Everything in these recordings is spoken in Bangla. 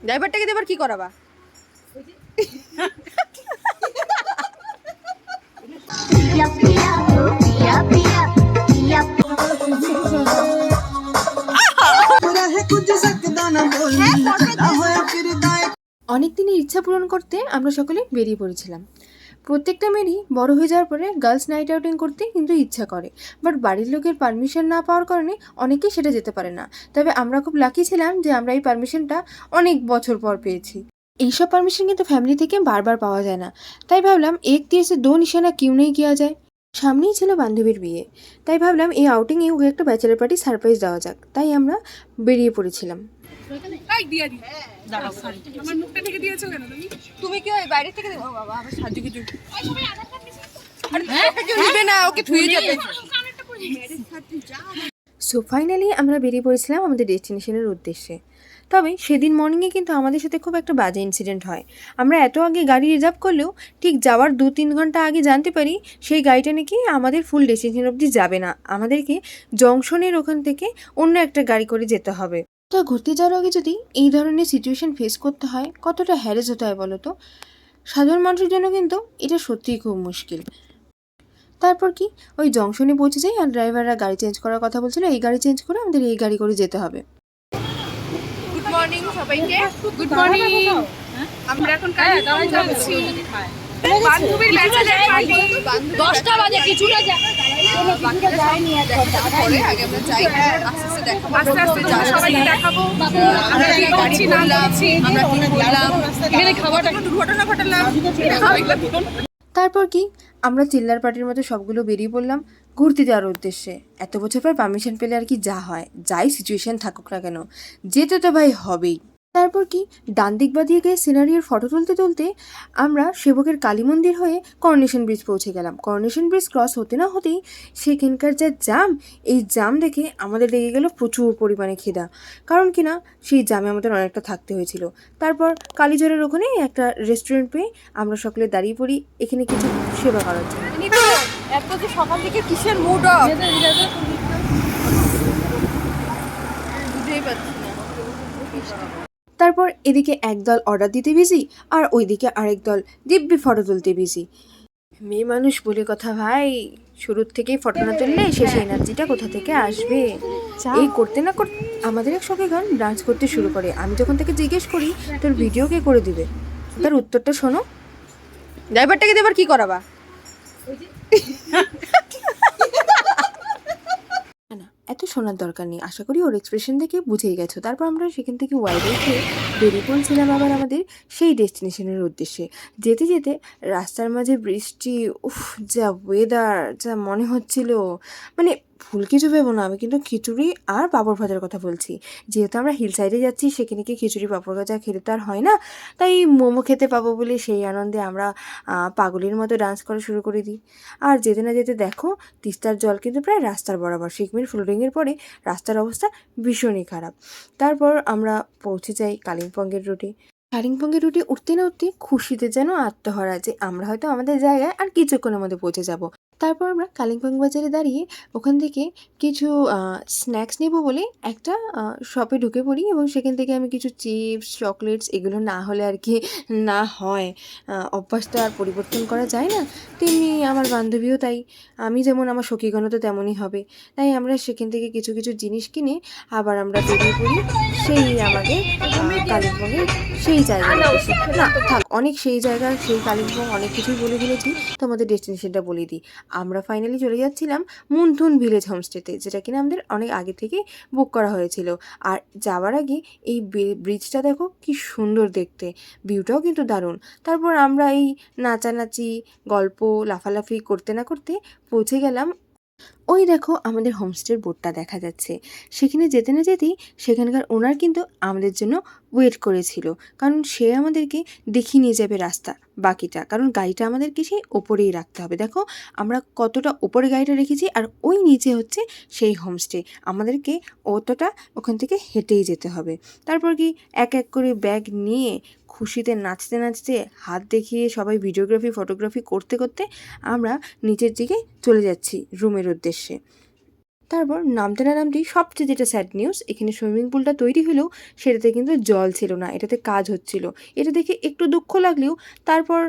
ড্রাইভারটাকে দিয়ে আবার কি করাবা? অনেক দিনের ইচ্ছা পূরণ করতে আমরা সকলে বেরিয়ে পড়েছিলাম। প্রত্যেকটা মেয়েরই বড় হয়ে যাওয়ার পরে গার্লস নাইট আউটিং করতে কিন্তু ইচ্ছা করে, বাট বাড়ির লোকের পারমিশন না পাওয়ার কারণে অনেকেই সেটা যেতে পারে না। তবে আমরা খুব লাকি ছিলাম যে আমরা এই পারমিশনটা অনেক বছর পর পেয়েছি। এইসব পারমিশন কিন্তু ফ্যামিলি থেকে বারবার পাওয়া যায় না, তাই ভাবলাম এক দিয়ে এসে দো নিশানা কিউ নেই কিয়া যায়। সামনেই ছিল বান্ধবীর বিয়ে, তাই ভাবলাম এই আউটিংয়ে ওকে একটা ব্যাচেলার পার্টি সারপ্রাইজ দেওয়া যাক, তাই আমরা বেরিয়ে পড়েছিলাম। তুমি কি ওই বাইরে থেকে দেবো? বাবা আবার সাজু কিছু নেবে না, ওকে ধুয়ে যাবে। সো ফাইনালি আমরা বেরিয়ে পড়েছিলাম আমাদের ডেস্টিনেশনের উদ্দেশ্যে। তবে সেদিন মর্নিংয়ে কিন্তু আমাদের সাথে খুব একটা বাজে ইনসিডেন্ট হয়। আমরা এত আগে গাড়ি রিজার্ভ করলেও ঠিক যাওয়ার 2-3 ঘন্টা আগে জানতে পারি সেই গাড়িটা নাকি আমাদের ফুল ডেস্টিনেশন অবধি যাবে না, আমাদেরকে জংশনের ওখান থেকে অন্য একটা গাড়ি করে যেতে হবে। তো ঘুরতে যাওয়ার আগে যদি এই ধরনের সিচুয়েশন ফেস করতে হয়, কতটা হ্যারেস হতে হয় বলো তো। সাধারণ মানুষের জন্য কিন্তু এটা সত্যিই খুব মুশকিল। তারপর কি ওই জংশনে পৌঁছে যাই, আর ড্রাইভাররা গাড়ি চেঞ্জ করার কথা বলছিল, এই গাড়ি চেঞ্জ করে আমাদের এই গাড়ি করে যেতে হবে। গুড মর্নিং সবাইকে। Good morning. আমরা এখন কালিম্পং যাচ্ছি বান্ধবীর ব্যাচেলার পার্টি। 10টা বাজে কিছুটা যায়নি, আগে আমরা যাই, আস্তে আস্তে সবাইকে দেখাবো আমরা কি করছি না করছি, আমরা কি করলাম, এখানে খাবারটা দুর্ঘটনা ঘটালাম। তারপর কি আমরা চিল্লার পার্টির মতো সবগুলো বেরিয়ে পড়লাম ঘুরতে যাওয়ার উদ্দেশ্যে। এত বছর পর পারমিশন পেলে আর কি যা হয়, যাই সিচুয়েশন থাকুক না কেন, যেতে তো ভাই হবেই। তারপর কি ডান দিক বাদিয়ে গিয়ে সিনারির ফটো তুলতে তুলতে আমরা সেবকের কালী মন্দির হয়ে করোনেশন ব্রিজ পৌঁছে গেলাম। করোনেশন ব্রিজ ক্রস হতে না হতেই সেখানকার যা জাম, এই জাম দেখে আমাদের লেগে গেল প্রচুর পরিমাণে খিদা, কারণ কিনা সেই জামে আমাদের অনেকটা থাকতে হয়েছিল। তারপর কালীঝড়ের ওখানে একটা রেস্টুরেন্ট পেয়ে আমরা সকলে দাঁড়িয়ে পড়ি এখানে কিছু সেবা করার জন্য। এত যে সকাল থেকে কিসের মুড অফ বুঝতেই পারছি না। তারপর এদিকে একদল অর্ডার দিতে বিজি, আর ওইদিকে আরেক দল দিব্যি ফটো তুলতে বিজি। মেয়ে মানুষ বলে কথা ভাই, শুরুর থেকেই ফটো না তুললে শেষে এনার্জিটা কোথা থেকে আসবে। এই করতে না করতে আমাদের এক সখীগণ ডান্স করতে শুরু করে। আমি যখন তাকে জিজ্ঞেস করি তোর ভিডিও কে করে দিবে, তার উত্তরটা শোনো। ড্রাইভারটাকে দিয়ে আবার কি করাবা? না এত শোনার দরকার নেই, আশা করি ওর এক্সপ্রেশন দেখে বুঝেই গেছো। তারপর আমরা সেখান থেকে ওয়াইডে খেয়ে বেরিয়ে পড়ছিলাম আবার আমাদের সেই ডেস্টিনেশনের উদ্দেশ্যে। যেতে যেতে রাস্তার মাঝে বৃষ্টি, উফ যা ওয়েদার, যা মনে হচ্ছিল, মানে ভুল কিছু ভেবো না, আমি কিন্তু খিচুড়ি আর পাঁপড় ভাজার কথা বলছি। যেহেতু আমরা হিল সাইডে যাচ্ছি, সেখানে কি খিচুড়ি পাঁপড় ভাজা খেলে তো আর হয় না, তাই মোমো খেতে পাবো বলে সেই আনন্দে আমরা পাগলের মতো ডান্স করা শুরু করে দিই। আর যেতে না যেতে দেখো তিস্তার জল কিন্তু প্রায় রাস্তার বরাবর, সিকিমের ফ্লোরিংয়ের পরে রাস্তার অবস্থা ভীষণই খারাপ। তারপর আমরা পৌঁছে যাই কালিম্পংয়ের রুটে। কালিম্পংয়ের রুটে উঠতে না উঠতে খুশিতে যেন আত্মহারা যে আমরা হয়তো আমাদের জায়গায় আর কিছুক্ষণের মধ্যে পৌঁছে যাব। তারপর আমরা কালিম্পং বাজারে দাঁড়িয়ে ওখান থেকে কিছু স্ন্যাক্স নেব বলে একটা শপে ঢুকে পড়ি, এবং সেখান থেকে আমি কিছু চিপস চকলেটস এগুলো না হলে আর কি না হয়, অভ্যাস তো আর পরিবর্তন করা যায় না। তেমনি আমার বান্ধবীও তাই, আমি যেমন আমার সখীগণও তো তেমনই হবে। তাই আমরা সেখান থেকে কিছু কিছু জিনিস কিনে আবার আমরা বেরিয়ে পড়ি সেই আমাদের কালিম্পংয়ের সেই জায়গা। না থাক, অনেক সেই জায়গা সেই কালিম্পং অনেক কিছুই বলে ফেলেছি, তোমাদের ডেস্টিনেশনটা বলে দিই। আমরা ফাইনালি চলে যাচ্ছিলাম মুনথুন ভিলেজ হোমস্টেতে, যেটা কিনা আমাদের অনেক আগে থেকে বুক করা হয়েছিল। আর যাওয়ার আগে এই ব্রিজটা দেখো কি সুন্দর দেখতে, ভিউটাও কিন্তু দারুণ। তারপর আমরা এই নাচানাচি গল্প লাফালাফি করতে না করতে পৌঁছে গেলাম। ওই দেখো আমাদের হোমস্টের বোর্ডটা দেখা যাচ্ছে। সেখানে যেতে না যেতেই সেখানকার ওনার কিন্তু আমাদের জন্য ওয়েট করেছিল, কারণ সে আমাদেরকে দেখিয়ে নিয়ে যাবে রাস্তা বাকিটা, কারণ গাড়িটা আমাদেরকে সেই ওপরেই রাখতে হবে। দেখো আমরা কতটা ওপরে গাড়িটা রেখেছি, আর ওই নিচে হচ্ছে সেই হোমস্টে, আমাদেরকে অতটা ওখান থেকে হেঁটেই যেতে হবে। তারপর কি এক এক করে ব্যাগ নিয়ে খুশিতে নাচতে নাচতে হাত দেখিয়ে সবাই ভিডিওগ্রাফি ফটোগ্রাফি করতে করতে আমরা নিচের দিকে চলে যাচ্ছি রুমের উদ্দেশ্যে। তারপর নামতে না নামতেই সবচেয়ে যেটা স্যাড নিউজ, এখানে সুইমিং পুলটা তৈরি হলেও সেটাতে কিন্তু জল ছিল না, এটাতে কাজ হচ্ছিল। এটা দেখে একটু দুঃখ লাগলেও তারপর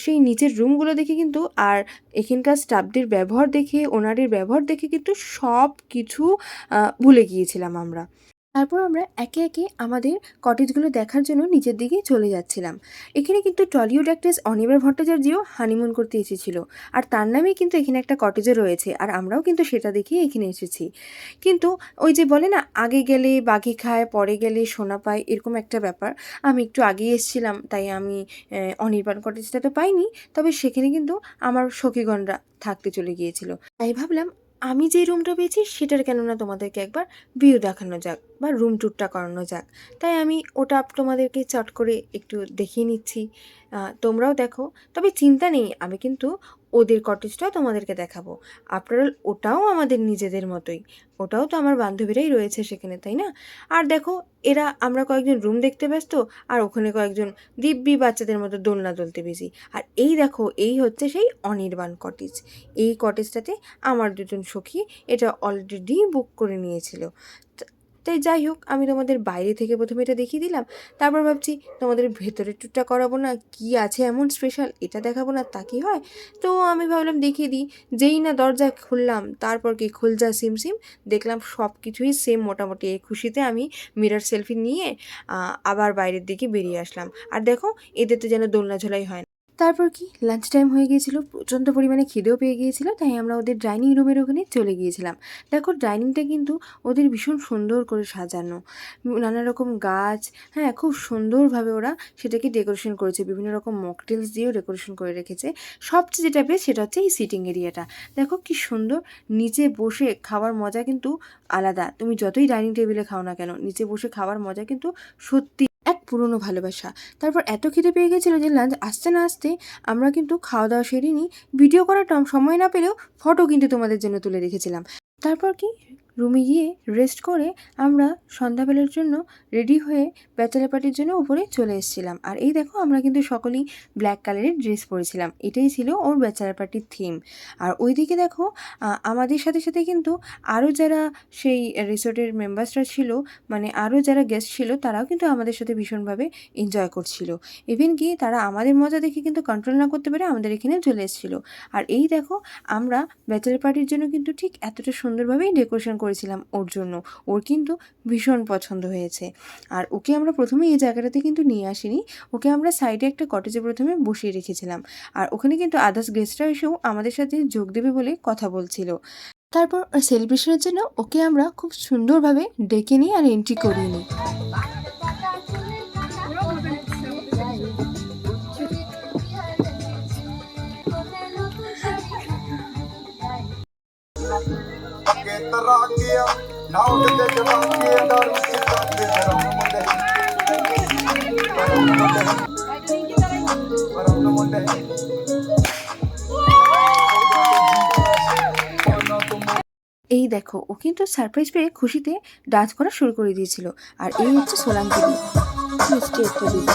সেই নিচের রুমগুলো দেখে কিন্তু আর এখানকার স্টাফদের ব্যবহার দেখে, ওনারের ব্যবহার দেখে কিন্তু সব কিছু ভুলে গিয়েছিলাম আমরা। তারপর আমরা একে একে আমাদের কটেজগুলো দেখার জন্য নিচের দিকে চলে যাচ্ছিলাম। এখানে কিন্তু টলিউড অ্যাক্ট্রেস অনির্বাণ ভট্টাচার্যও হানিমুন করতে এসেছিল, আর তার নামেই কিন্তু এখানে একটা কটেজও রয়েছে, আর আমরাও কিন্তু সেটা দেখেই এখানে এসেছি। কিন্তু ওই যে বলে না, আগে গেলে বাঘে খায়, পরে গেলে সোনা পায়, এরকম একটা ব্যাপার। আমি একটু আগেই এসেছিলাম, তাই আমি অনির্বাণ কটেজটা তো পাইনি, তবে সেখানে কিন্তু আমার সখীগণরা থাকতে চলে গিয়েছিল। তাই ভাবলাম আমি যেই রুমটা পেয়েছি সেটার কেননা তোমাদেরকে একবার ভিউ দেখানো যাক বা রুম ট্যুরটা করানো যাক। তাই আমি ওটা তোমাদেরকে চট করে একটু দেখিয়ে নিচ্ছি, তোমরাও দেখো। তবে চিন্তা নেই, আমি কিন্তু ওদের কটেজটাও তোমাদেরকে দেখাবো। আফটার অল ওটাও আমাদের নিজেদের মতোই, ওটাও তো আমার বান্ধবীরাই রয়েছে সেখানে, তাই না? আর দেখো, আমরা কয়েকজন রুম দেখতে ব্যস্ত, আর ওখানে কয়েকজন দিব্যি বাচ্চাদের মতো দোলনা দুলতে বিজি। আর এই দেখো, এই হচ্ছে সেই অনির্বাণ কটেজ। এই কটেজটাতে আমার দুজন সখী এটা অলরেডি বুক করে নিয়েছিল। তাই যাই হোক, আমি তোমাদের বাইরে থেকে প্রথমে এটা দেখিয়ে দিলাম, তারপর ভাবছি তোমাদের ভেতরের ট্যুরটা করাবো না, কি আছে এমন স্পেশাল, এটা দেখাবো না তা কি হয়? তো আমি ভাবলাম দেখিয়ে দিই। যেই না দরজা খুললাম, তারপর কি খুলজা সিম দেখলাম সব কিছুই সেম মোটামুটি। এই খুশিতে আমি মিরর সেলফি নিয়ে আবার বাইরের দিকে বেরিয়ে আসলাম। আর দেখো, এদের তো যেন দোলনা ঝোলাই হয় না। তারপর কি লাঞ্চ টাইম হয়ে গিয়েছিল, প্রচণ্ড পরিমাণে খিদেও পেয়ে গিয়েছিল, তাই আমরা ওদের ডাইনিং রুমের ওখানে চলে গিয়েছিলাম। দেখো, ডাইনিংটা কিন্তু ওদের ভীষণ সুন্দর করে সাজানো, নানা রকম গাছ, হ্যাঁ, খুব সুন্দরভাবে ওরা সেটাকে ডেকোরেশন করেছে, বিভিন্ন রকম মকটেলস দিয়েও ডেকোরেশন করে রেখেছে। সবচেয়ে যেটা বেশ সেটা হচ্ছে এই সিটিং এরিয়াটা। দেখো কি সুন্দর, নিচে বসে খাওয়ার মজা কিন্তু আলাদা। তুমি যতই ডাইনিং টেবিলে খাও না কেন, নিচে বসে খাওয়ার মজা কিন্তু সত্যি এক পুরনো ভালোবাসা। তারপর এত খিদে পেয়ে গেছিলো যে লাঞ্চ আসতে না আসতে আমরা কিন্তু খাওয়া দাওয়া সেরে নিই। ভিডিও করার সময় না পেলেও ফটো কিন্তু তোমাদের জন্য তুলে রেখেছিলাম। তারপর কি রুমে গিয়ে রেস্ট করে আমরা সন্ধ্যাবেলার জন্য রেডি হয়ে ব্যাচেলার পার্টির জন্য উপরে চলে এসেছিলাম। আর এই দেখো, আমরা কিন্তু সকলেই ব্ল্যাক কালারের ড্রেস পরেছিলাম, এটাই ছিল ওর ব্যাচেলার পার্টির থিম। আর ওইদিকে দেখো, আমাদের সাথে সাথে কিন্তু আরও যারা সেই রিসোর্টের মেম্বার্সরা ছিল, মানে আরও যারা গেস্ট ছিল, তারাও কিন্তু আমাদের সাথে ভীষণভাবে এনজয় করছিল। ইভেন কি তারা আমাদের মজা দেখে কিন্তু কন্ট্রোল না করতে পেরে আমাদের এখানে চলে এসেছিলো। আর এই দেখো, আমরা ব্যাচেলার পার্টির জন্য কিন্তু ঠিক এতটা সুন্দরভাবেই ডেকোরেশন করেছিলাম ওর জন্য। ওর কিন্তু ভীষণ পছন্দ হয়েছে। আর ওকে আমরা প্রথমে এই জায়গাটাতে কিন্তু নিয়ে আসিনি, ওকে আমরা সাইডে একটা কটেজে প্রথমে বসিয়ে রেখেছিলাম। আর ওখানে কিন্তু আদার্স গেস্টরা এসেও আমাদের সাথে যোগ দেবে বলে কথা বলছিল। তারপর সেলিব্রেশনের জন্য ওকে আমরা খুব সুন্দরভাবে ডেকে নিই আর এন্ট্রি করিয়ে নিই। এই দেখো, ও কিন্তু সারপ্রাইজ পেয়ে খুশিতে ডান্স করা শুরু করে দিয়েছিল। আর এই হচ্ছে সোলাঙ্কি দি, মিষ্টি একটা দিদি।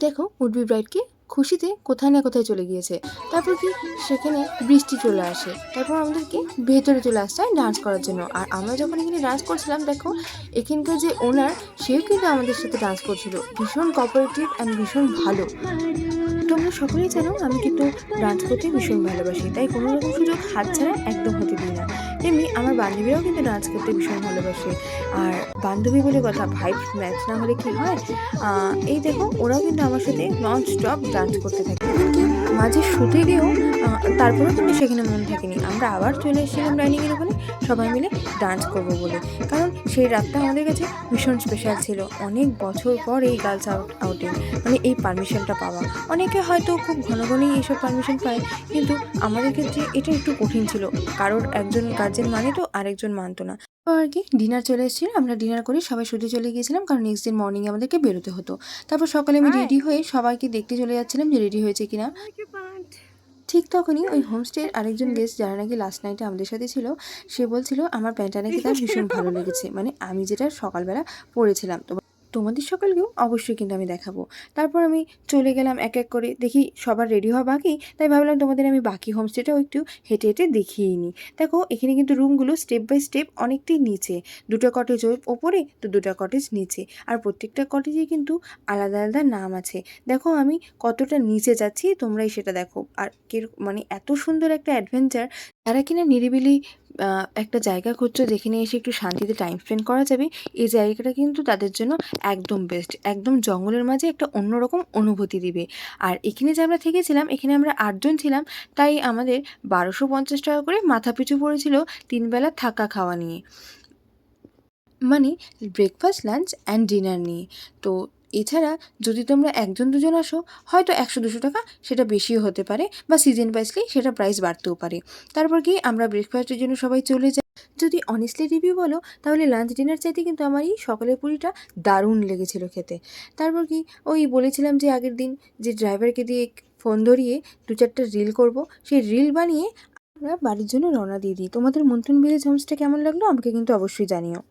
দেখো, উডবি ব্রাইডকে খুশিতে কোথায় না কোথায় চলে গিয়েছে। তারপর কি সেখানে বৃষ্টি চলে আসে, তারপর আমাদেরকে ভেতরে চলে আসতে হয় ডান্স করার জন্য। আর আমরা যখন এখানে ডান্স করছিলাম, দেখো এখানকার যে ওনার, সেও কিন্তু আমাদের সাথে ডান্স করছিল, ভীষণ কোঅপারেটিভ অ্যান্ড ভীষণ ভালো। তোমরা সকলেই জানো আমি কিন্তু ডান্স করতে ভীষণ ভালোবাসি, তাই কোনো রকম সুযোগ হাতছাড়া একদম হতে দিই না। তেমনি আমার বান্ধবীরাও কিন্তু ডান্স করতে ভীষণ ভালোবাসে। আর বান্ধবী বলে কথা, ভাইব ম্যাচ না হলে কি হয়? এই দেখো, ওরাও কিন্তু আমার সাথে নন স্টপ ডান্স করতে থাকে। মাঝে শুতে গিয়েও তারপরেও কিন্তু সেখানে মন থাকেনি, আমরা আবার চলে এসেছিলাম ডাইনিংয়ের ওখানে সবাই মিলে ডান্স করবো বলে। কারণ সেই রাতটা আমাদের কাছে ভীষণ স্পেশাল ছিল। অনেক বছর পর এই গার্লস আউটিং, মানে এই পারমিশনটা পাওয়া। অনেকে হয়তো খুব ঘন ঘনই এইসব পারমিশন পায়, কিন্তু আমাদের ক্ষেত্রে এটা একটু কঠিন ছিল, কারোর একজন গার্জেন মানে তো আরেকজন মানতো না। আর কি ডিনার চলে এসেছিল, আমরা ডিনার করে সবাই শুতে চলে গিয়েছিলাম, কারণ নেক্সট দিন মর্নিংয়ে আমাদেরকে বেরোতে হতো। তারপর সকালে আমি রেডি হয়ে সবাইকে দেখতে চলে যাচ্ছিলাম যে রেডি হয়েছে কিনা। ঠিক তখনই ওই হোমস্টের আরেকজন গেস্ট, যারা নাকি লাস্ট নাইটে আমাদের সাথে ছিল, সে বলছিল আমার প্যান্টটা নাকি তার ভীষণ ভালো লেগেছে, মানে আমি যেটা সকালবেলা পরেছিলাম। তো তোমাদের সকলকেও অবশ্যই কিন্তু আমি দেখাবো। তারপর আমি চলে গেলাম এক এক করে, দেখি সবার রেডি হওয়া বাকি, তাই ভাবলাম তোমাদের আমি বাকি হোমস্টেটাও একটু হেঁটে হেঁটে দেখিয়েই নিই। দেখো এখানে কিন্তু রুমগুলো স্টেপ বাই স্টেপ অনেকটাই নিচে, 2টা কটেজ ওপরে তো 2টা কটেজ নিচে, আর প্রত্যেকটা কটেজে কিন্তু আলাদা আলাদা নাম আছে। দেখো আমি কতটা নিচে যাচ্ছি তোমরাই সেটা দেখো। আর মানে এত সুন্দর একটা অ্যাডভেঞ্চার, যারা কিনা নিরিবিলি একটা জায়গা খুঁজছো যেখানে এসে একটু শান্তিতে টাইম স্পেন্ড করা যাবে, এই জায়গাটা কিন্তু তাদের জন্য একদম বেস্ট। একদম জঙ্গলের মাঝে একটা অন্যরকম অনুভূতি দিবে। আর এখানে যে আমরা থেকেছিলাম, এখানে আমরা 8 জন ছিলাম, তাই আমাদের 1250 টাকা করে মাথাপিছু পড়েছিল 3 বেলা থাকা খাওয়া নিয়ে, মানে ব্রেকফাস্ট, লাঞ্চ অ্যান্ড ডিনার নিয়ে। তো এছাড়া যদি তোমরা 1 জন 2 জন আসো, হয়তো 100-200 টাকা সেটা বেশিও হতে পারে, বা সিজন ওয়াইজলি সেটা প্রাইস বাড়তেও পারে। তারপর কি আমরা ব্রেকফাস্টের জন্য সবাই চলে যাই। যদি অনেস্টলি রিভিউ বলো, তাহলে লাঞ্চ ডিনার চাইতে কিন্তু আমার এই সকালের পুরিটা দারুণ লেগেছিল খেতে। তারপর কি ওই বলেছিলাম যে আগের দিন যে ড্রাইভারকে দিয়ে ফোন ধরিয়ে 2-4টা রিল করব, সেই রিল বানিয়ে আমরা বাড়ির জন্য রওনা দিয়ে দিই। তোমাদের মন্থন ভিলেজ হোমস্টে কেমন লাগলো আমাকে কিন্তু অবশ্যই জানিও।